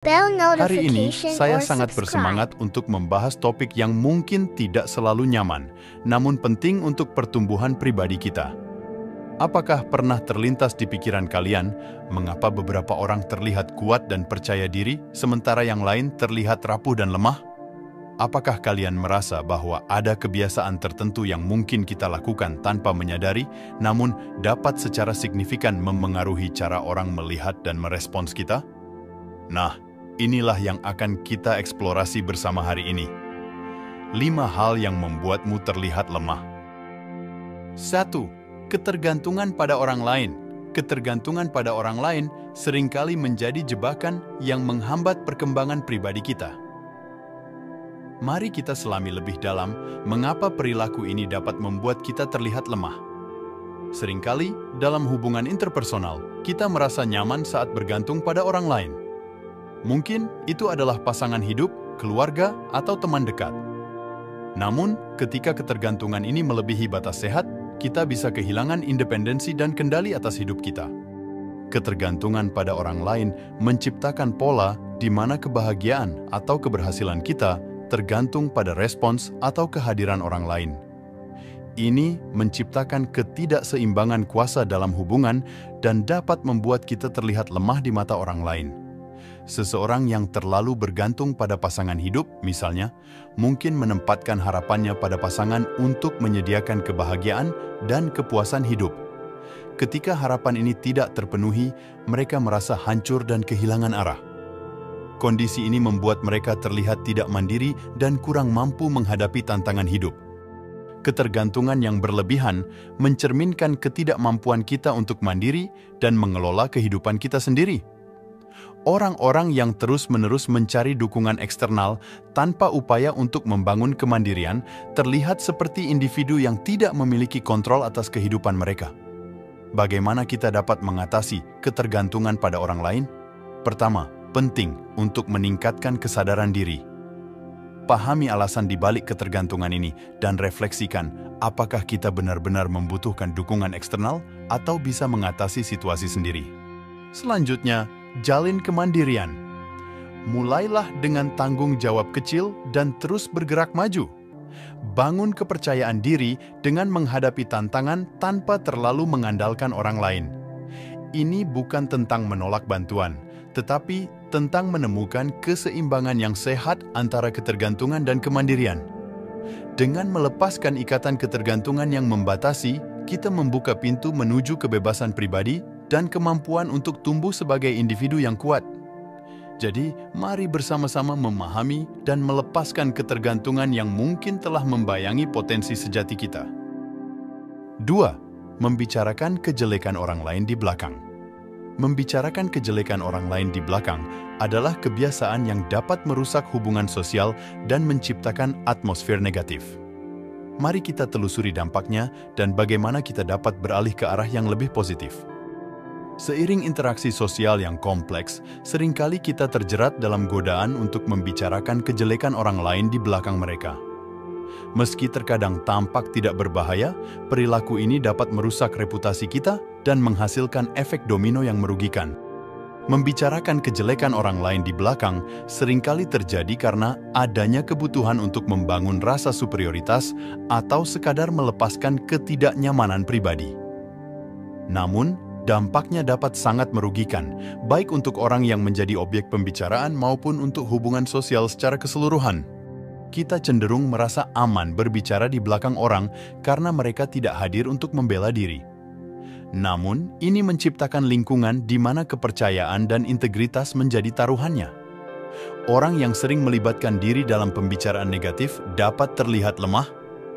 bell Hari ini, notification saya or sangat subscribe. bersemangat untuk membahas topik yang mungkin tidak selalu nyaman, namun penting untuk pertumbuhan pribadi kita. Apakah pernah terlintas di pikiran kalian, mengapa beberapa orang terlihat kuat dan percaya diri, sementara yang lain terlihat rapuh dan lemah? Apakah kalian merasa bahwa ada kebiasaan tertentu yang mungkin kita lakukan tanpa menyadari, namun dapat secara signifikan memengaruhi cara orang melihat dan merespons kita? Nah, inilah yang akan kita eksplorasi bersama hari ini. 5 hal yang membuatmu terlihat lemah. 1. Ketergantungan pada orang lain. Ketergantungan pada orang lain seringkali menjadi jebakan yang menghambat perkembangan pribadi kita. Mari kita selami lebih dalam mengapa perilaku ini dapat membuat kita terlihat lemah. Seringkali, dalam hubungan interpersonal, kita merasa nyaman saat bergantung pada orang lain. Mungkin itu adalah pasangan hidup, keluarga, atau teman dekat. Namun, ketika ketergantungan ini melebihi batas sehat, kita bisa kehilangan independensi dan kendali atas hidup kita. Ketergantungan pada orang lain menciptakan pola di mana kebahagiaan atau keberhasilan kita tergantung pada respons atau kehadiran orang lain. Ini menciptakan ketidakseimbangan kuasa dalam hubungan dan dapat membuat kita terlihat lemah di mata orang lain. Seseorang yang terlalu bergantung pada pasangan hidup, misalnya, mungkin menempatkan harapannya pada pasangan untuk menyediakan kebahagiaan dan kepuasan hidup. Ketika harapan ini tidak terpenuhi, mereka merasa hancur dan kehilangan arah. Kondisi ini membuat mereka terlihat tidak mandiri dan kurang mampu menghadapi tantangan hidup. Ketergantungan yang berlebihan mencerminkan ketidakmampuan kita untuk mandiri dan mengelola kehidupan kita sendiri. Orang-orang yang terus-menerus mencari dukungan eksternal tanpa upaya untuk membangun kemandirian terlihat seperti individu yang tidak memiliki kontrol atas kehidupan mereka. Bagaimana kita dapat mengatasi ketergantungan pada orang lain? Pertama, penting untuk meningkatkan kesadaran diri. Pahami alasan di balik ketergantungan ini dan refleksikan apakah kita benar-benar membutuhkan dukungan eksternal atau bisa mengatasi situasi sendiri. Selanjutnya, jalin kemandirian. Mulailah dengan tanggung jawab kecil dan terus bergerak maju. Bangun kepercayaan diri dengan menghadapi tantangan tanpa terlalu mengandalkan orang lain. Ini bukan tentang menolak bantuan, tetapi tentang menemukan keseimbangan yang sehat antara ketergantungan dan kemandirian. Dengan melepaskan ikatan ketergantungan yang membatasi, kita membuka pintu menuju kebebasan pribadi dan kemampuan untuk tumbuh sebagai individu yang kuat. Jadi, mari bersama-sama memahami dan melepaskan ketergantungan yang mungkin telah membayangi potensi sejati kita. 2. Membicarakan kejelekan orang lain di belakang. Membicarakan kejelekan orang lain di belakang adalah kebiasaan yang dapat merusak hubungan sosial dan menciptakan atmosfer negatif. Mari kita telusuri dampaknya dan bagaimana kita dapat beralih ke arah yang lebih positif. Seiring interaksi sosial yang kompleks, seringkali kita terjerat dalam godaan untuk membicarakan kejelekan orang lain di belakang mereka. Meski terkadang tampak tidak berbahaya, perilaku ini dapat merusak reputasi kita dan menghasilkan efek domino yang merugikan. Membicarakan kejelekan orang lain di belakang seringkali terjadi karena adanya kebutuhan untuk membangun rasa superioritas atau sekadar melepaskan ketidaknyamanan pribadi. Namun, dampaknya dapat sangat merugikan, baik untuk orang yang menjadi objek pembicaraan maupun untuk hubungan sosial secara keseluruhan. Kita cenderung merasa aman berbicara di belakang orang karena mereka tidak hadir untuk membela diri. Namun, ini menciptakan lingkungan di mana kepercayaan dan integritas menjadi taruhannya. Orang yang sering melibatkan diri dalam pembicaraan negatif dapat terlihat lemah,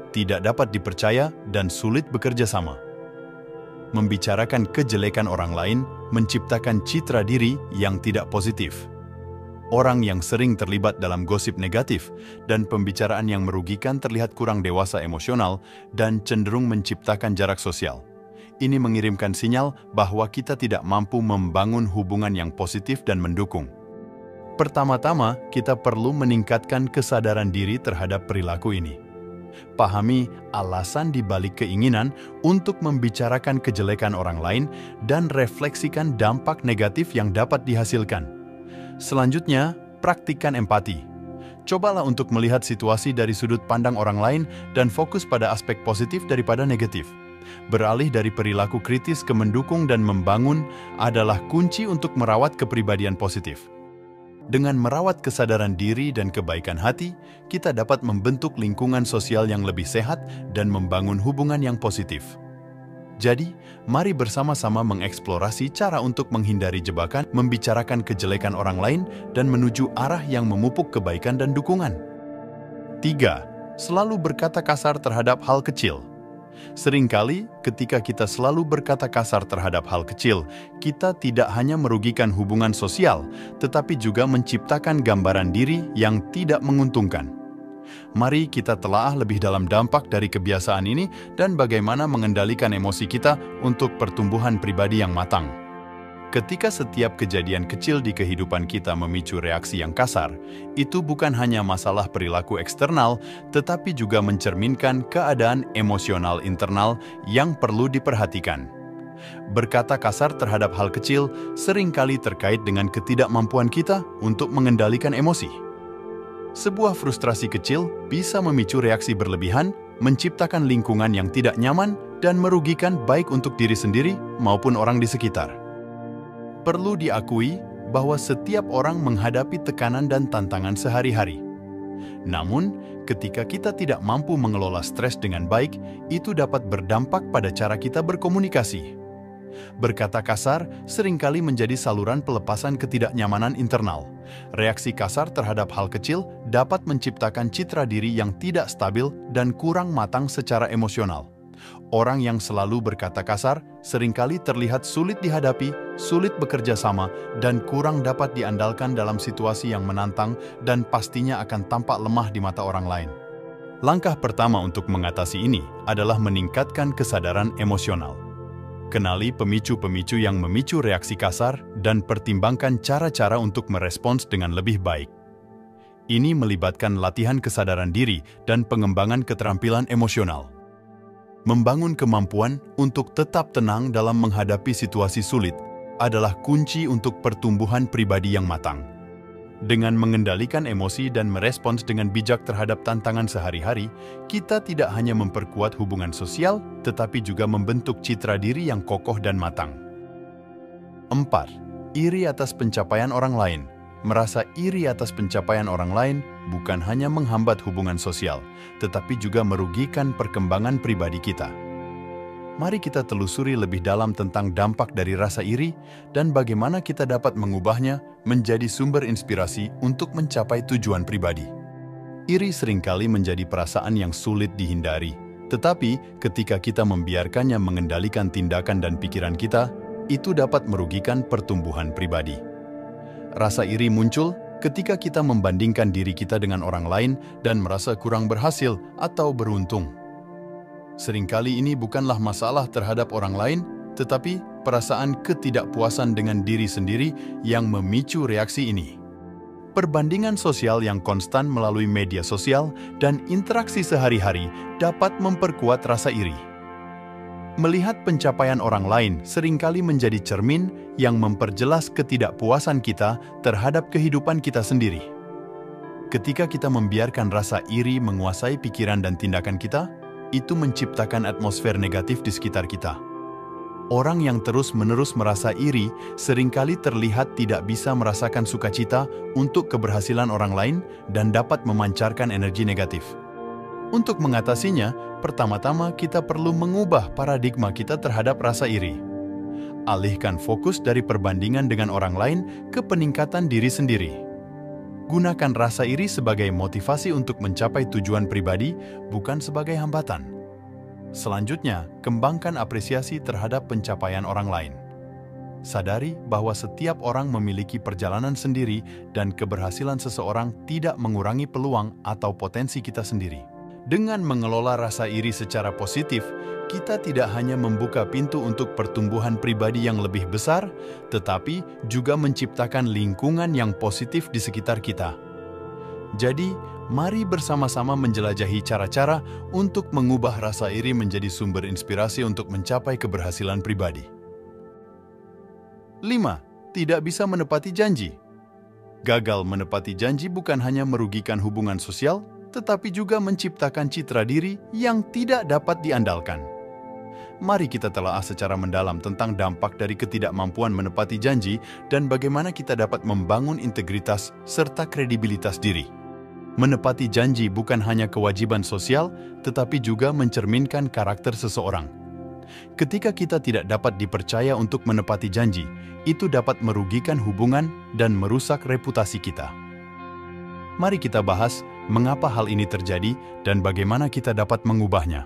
tidak dapat dipercaya, dan sulit bekerja sama. Membicarakan kejelekan orang lain menciptakan citra diri yang tidak positif. Orang yang sering terlibat dalam gosip negatif dan pembicaraan yang merugikan terlihat kurang dewasa emosional dan cenderung menciptakan jarak sosial. Ini mengirimkan sinyal bahwa kita tidak mampu membangun hubungan yang positif dan mendukung. Pertama-tama, kita perlu meningkatkan kesadaran diri terhadap perilaku ini. Pahami alasan di balik keinginan untuk membicarakan kejelekan orang lain dan refleksikan dampak negatif yang dapat dihasilkan. Selanjutnya, praktikkan empati. Cobalah untuk melihat situasi dari sudut pandang orang lain dan fokus pada aspek positif daripada negatif. Beralih dari perilaku kritis ke mendukung dan membangun adalah kunci untuk merawat kepribadian positif. Dengan merawat kesadaran diri dan kebaikan hati, kita dapat membentuk lingkungan sosial yang lebih sehat dan membangun hubungan yang positif. Jadi, mari bersama-sama mengeksplorasi cara untuk menghindari jebakan, membicarakan kejelekan orang lain, dan menuju arah yang memupuk kebaikan dan dukungan. 3. Selalu berkata kasar terhadap hal kecil. Seringkali, ketika kita selalu berkata kasar terhadap hal kecil, kita tidak hanya merugikan hubungan sosial, tetapi juga menciptakan gambaran diri yang tidak menguntungkan. Mari kita telaah lebih dalam dampak dari kebiasaan ini dan bagaimana mengendalikan emosi kita untuk pertumbuhan pribadi yang matang. Ketika setiap kejadian kecil di kehidupan kita memicu reaksi yang kasar, itu bukan hanya masalah perilaku eksternal, tetapi juga mencerminkan keadaan emosional internal yang perlu diperhatikan. Berkata kasar terhadap hal kecil seringkali terkait dengan ketidakmampuan kita untuk mengendalikan emosi. Sebuah frustrasi kecil bisa memicu reaksi berlebihan, menciptakan lingkungan yang tidak nyaman, dan merugikan baik untuk diri sendiri maupun orang di sekitar. Perlu diakui bahwa setiap orang menghadapi tekanan dan tantangan sehari-hari. Namun, ketika kita tidak mampu mengelola stres dengan baik, itu dapat berdampak pada cara kita berkomunikasi. Berkata kasar seringkali menjadi saluran pelepasan ketidaknyamanan internal. Reaksi kasar terhadap hal kecil dapat menciptakan citra diri yang tidak stabil dan kurang matang secara emosional. Orang yang selalu berkata kasar seringkali terlihat sulit dihadapi, sulit bekerja sama, dan kurang dapat diandalkan dalam situasi yang menantang dan pastinya akan tampak lemah di mata orang lain. Langkah pertama untuk mengatasi ini adalah meningkatkan kesadaran emosional. Kenali pemicu-pemicu yang memicu reaksi kasar dan pertimbangkan cara-cara untuk merespons dengan lebih baik. Ini melibatkan latihan kesadaran diri dan pengembangan keterampilan emosional. Membangun kemampuan untuk tetap tenang dalam menghadapi situasi sulit adalah kunci untuk pertumbuhan pribadi yang matang. Dengan mengendalikan emosi dan merespons dengan bijak terhadap tantangan sehari-hari, kita tidak hanya memperkuat hubungan sosial, tetapi juga membentuk citra diri yang kokoh dan matang. 4. Iri atas pencapaian orang lain. Merasa iri atas pencapaian orang lain bukan hanya menghambat hubungan sosial, tetapi juga merugikan perkembangan pribadi kita. Mari kita telusuri lebih dalam tentang dampak dari rasa iri dan bagaimana kita dapat mengubahnya menjadi sumber inspirasi untuk mencapai tujuan pribadi. Iri seringkali menjadi perasaan yang sulit dihindari, tetapi ketika kita membiarkannya mengendalikan tindakan dan pikiran kita, itu dapat merugikan pertumbuhan pribadi. Rasa iri muncul ketika kita membandingkan diri kita dengan orang lain dan merasa kurang berhasil atau beruntung. Seringkali ini bukanlah masalah terhadap orang lain, tetapi perasaan ketidakpuasan dengan diri sendiri yang memicu reaksi ini. Perbandingan sosial yang konstan melalui media sosial dan interaksi sehari-hari dapat memperkuat rasa iri. Melihat pencapaian orang lain seringkali menjadi cermin yang memperjelas ketidakpuasan kita terhadap kehidupan kita sendiri. Ketika kita membiarkan rasa iri menguasai pikiran dan tindakan kita, itu menciptakan atmosfer negatif di sekitar kita. Orang yang terus-menerus merasa iri seringkali terlihat tidak bisa merasakan sukacita untuk keberhasilan orang lain dan dapat memancarkan energi negatif. Untuk mengatasinya, pertama-tama kita perlu mengubah paradigma kita terhadap rasa iri. Alihkan fokus dari perbandingan dengan orang lain ke peningkatan diri sendiri. Gunakan rasa iri sebagai motivasi untuk mencapai tujuan pribadi, bukan sebagai hambatan. Selanjutnya, kembangkan apresiasi terhadap pencapaian orang lain. Sadari bahwa setiap orang memiliki perjalanan sendiri dan keberhasilan seseorang tidak mengurangi peluang atau potensi kita sendiri. Dengan mengelola rasa iri secara positif, kita tidak hanya membuka pintu untuk pertumbuhan pribadi yang lebih besar, tetapi juga menciptakan lingkungan yang positif di sekitar kita. Jadi, mari bersama-sama menjelajahi cara-cara untuk mengubah rasa iri menjadi sumber inspirasi untuk mencapai keberhasilan pribadi. 5. Tidak bisa menepati janji. Gagal menepati janji bukan hanya merugikan hubungan sosial, tetapi juga menciptakan citra diri yang tidak dapat diandalkan. Mari kita telaah secara mendalam tentang dampak dari ketidakmampuan menepati janji dan bagaimana kita dapat membangun integritas serta kredibilitas diri. Menepati janji bukan hanya kewajiban sosial, tetapi juga mencerminkan karakter seseorang. Ketika kita tidak dapat dipercaya untuk menepati janji, itu dapat merugikan hubungan dan merusak reputasi kita. Mari kita bahas mengapa hal ini terjadi dan bagaimana kita dapat mengubahnya.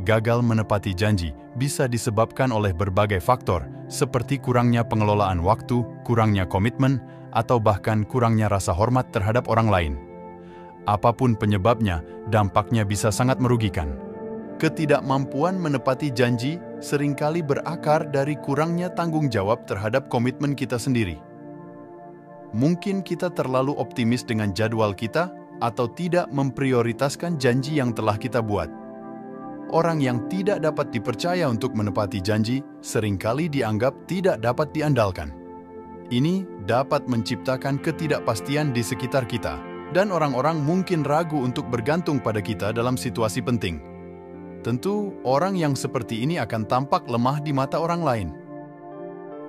Gagal menepati janji bisa disebabkan oleh berbagai faktor, seperti kurangnya pengelolaan waktu, kurangnya komitmen, atau bahkan kurangnya rasa hormat terhadap orang lain. Apapun penyebabnya, dampaknya bisa sangat merugikan. Ketidakmampuan menepati janji seringkali berakar dari kurangnya tanggung jawab terhadap komitmen kita sendiri. Mungkin kita terlalu optimis dengan jadwal kita atau tidak memprioritaskan janji yang telah kita buat. Orang yang tidak dapat dipercaya untuk menepati janji seringkali dianggap tidak dapat diandalkan. Ini dapat menciptakan ketidakpastian di sekitar kita, dan orang-orang mungkin ragu untuk bergantung pada kita dalam situasi penting. Tentu, orang yang seperti ini akan tampak lemah di mata orang lain.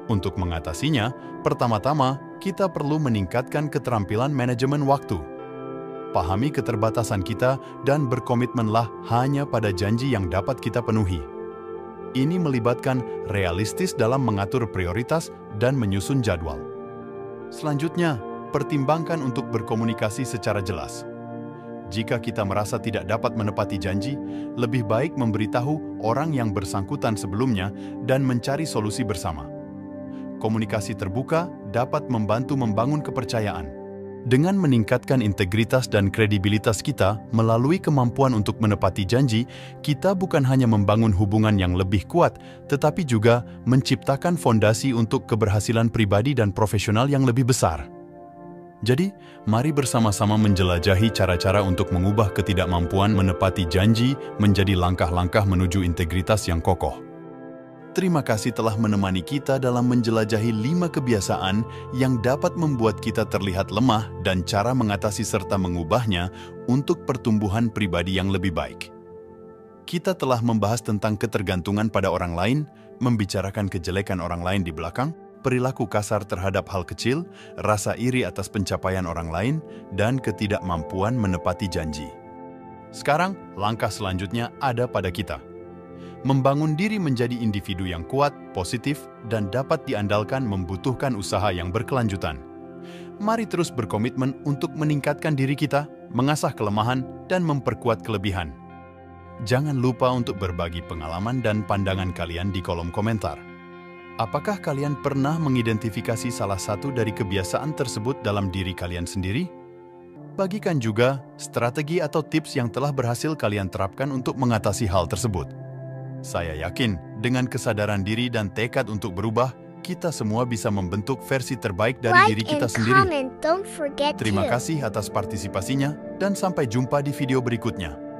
Untuk mengatasinya, pertama-tama kita perlu meningkatkan keterampilan manajemen waktu. Pahami keterbatasan kita dan berkomitmenlah hanya pada janji yang dapat kita penuhi. Ini melibatkan realistis dalam mengatur prioritas dan menyusun jadwal. Selanjutnya, pertimbangkan untuk berkomunikasi secara jelas. Jika kita merasa tidak dapat menepati janji, lebih baik memberitahu orang yang bersangkutan sebelumnya dan mencari solusi bersama. Komunikasi terbuka dapat membantu membangun kepercayaan. Dengan meningkatkan integritas dan kredibilitas kita melalui kemampuan untuk menepati janji, kita bukan hanya membangun hubungan yang lebih kuat, tetapi juga menciptakan fondasi untuk keberhasilan pribadi dan profesional yang lebih besar. Jadi, mari bersama-sama menjelajahi cara-cara untuk mengubah ketidakmampuan menepati janji menjadi langkah-langkah menuju integritas yang kokoh. Terima kasih telah menemani kita dalam menjelajahi 5 kebiasaan yang dapat membuat kita terlihat lemah dan cara mengatasi serta mengubahnya untuk pertumbuhan pribadi yang lebih baik. Kita telah membahas tentang ketergantungan pada orang lain, membicarakan kejelekan orang lain di belakang, perilaku kasar terhadap hal kecil, rasa iri atas pencapaian orang lain, dan ketidakmampuan menepati janji. Sekarang, langkah selanjutnya ada pada kita. Membangun diri menjadi individu yang kuat, positif, dan dapat diandalkan membutuhkan usaha yang berkelanjutan. Mari terus berkomitmen untuk meningkatkan diri kita, mengasah kelemahan, dan memperkuat kelebihan. Jangan lupa untuk berbagi pengalaman dan pandangan kalian di kolom komentar. Apakah kalian pernah mengidentifikasi salah satu dari kebiasaan tersebut dalam diri kalian sendiri? Bagikan juga strategi atau tips yang telah berhasil kalian terapkan untuk mengatasi hal tersebut. Saya yakin, dengan kesadaran diri dan tekad untuk berubah, kita semua bisa membentuk versi terbaik dari diri kita sendiri. Terima kasih atas partisipasinya, dan sampai jumpa di video berikutnya.